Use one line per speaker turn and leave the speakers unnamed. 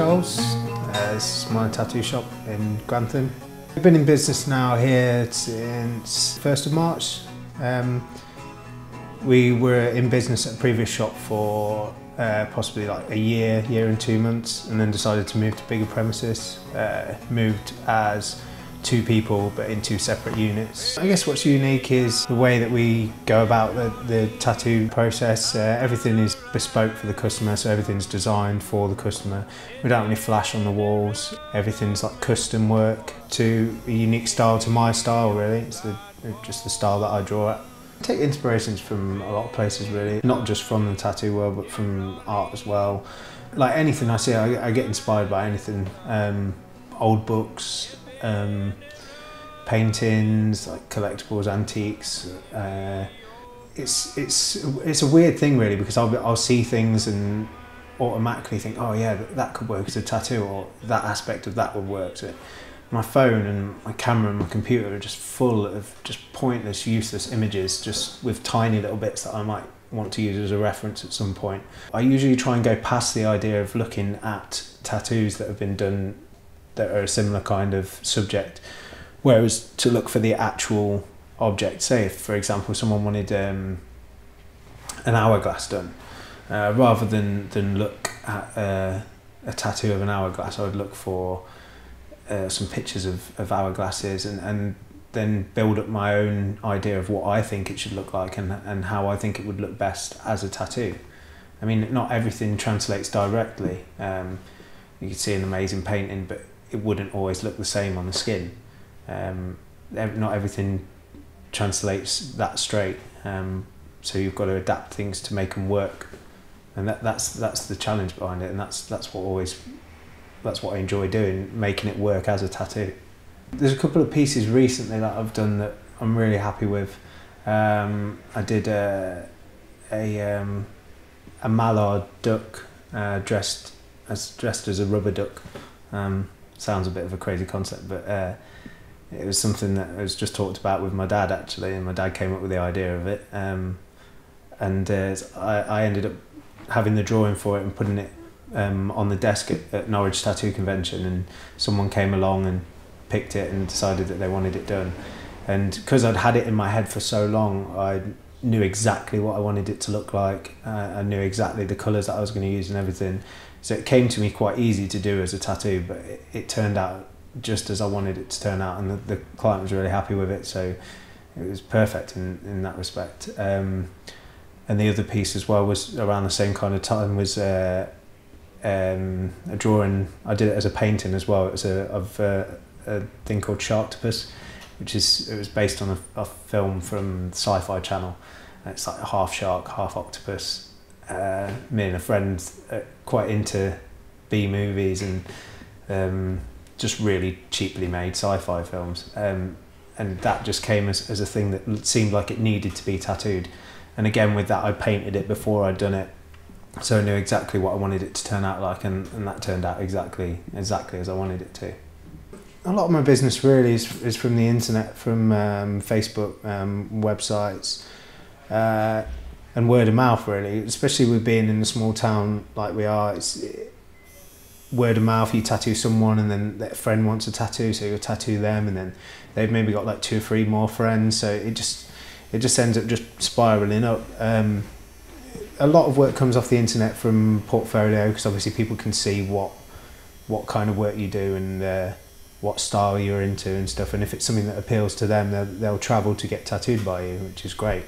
Charles. It's my tattoo shop in Grantham. We've been in business now here since 1st of March. We were in business at a previous shop for possibly like a year and 2 months, and then decided to move to bigger premises. Moved as 2 people but in 2 separate units. I guess what's unique is the way that we go about the tattoo process. Everything is bespoke for the customer, so everything's designed for the customer. We don't really flash on the walls. Everything's like custom work to a unique style, to my style really. It's just the style that I draw at. I take inspirations from a lot of places really, not just from the tattoo world but from art as well. Like anything I see, I get inspired by anything. Old books, paintings, like collectibles, antiques. It's a weird thing really, because I'll see things and automatically think, oh yeah, that could work as a tattoo, or that aspect of that would work. So my phone and my camera and my computer are just full of just pointless, useless images, just with tiny little bits that I might want to use as a reference at some point. I usually try and go past the idea of looking at tattoos that have been done that are a similar kind of subject, whereas to look for the actual object. Say if, for example, someone wanted an hourglass done, rather than look at a tattoo of an hourglass, I would look for some pictures of hourglasses and then build up my own idea of what I think it should look like and how I think it would look best as a tattoo. I mean, not everything translates directly. You could see an amazing painting, but it wouldn't always look the same on the skin. Not everything translates that straight, so you've got to adapt things to make them work, and that's the challenge behind it, and that's what I enjoy doing, making it work as a tattoo. There's a couple of pieces recently that I've done that I'm really happy with. I did a mallard duck dressed as a rubber duck. Sounds a bit of a crazy concept, but it was something that was just talked about with my dad actually, and my dad came up with the idea of it. I ended up having the drawing for it and putting it on the desk at Norwich Tattoo Convention, and someone came along and picked it and decided that they wanted it done. And because I'd had it in my head for so long, I knew exactly what I wanted it to look like. I knew exactly the colours that I was going to use and everything. So it came to me quite easy to do as a tattoo, but it turned out just as I wanted it to turn out, and the client was really happy with it, so it was perfect in that respect. And the other piece as well was around the same kind of time, was a drawing. I did it as a painting as well. It was of a thing called Sharktopus, it was based on a film from the Sci-Fi Channel. It's like half shark, half octopus. Me and a friend quite into B movies and just really cheaply made sci-fi films, and that just came as a thing that seemed like it needed to be tattooed. And again with that, I painted it before I'd done it, so I knew exactly what I wanted it to turn out like, and that turned out exactly as I wanted it to. A lot of my business really is from the internet, from Facebook, websites, and word of mouth really, especially with being in a small town like we are. It's word of mouth. You tattoo someone and then their friend wants a tattoo, so you'll tattoo them, and then they've maybe got like 2 or 3 more friends, so it just ends up just spiralling up. A lot of work comes off the internet from portfolio, because obviously people can see what kind of work you do and what style you're into and stuff, and if it's something that appeals to them, they'll travel to get tattooed by you, which is great.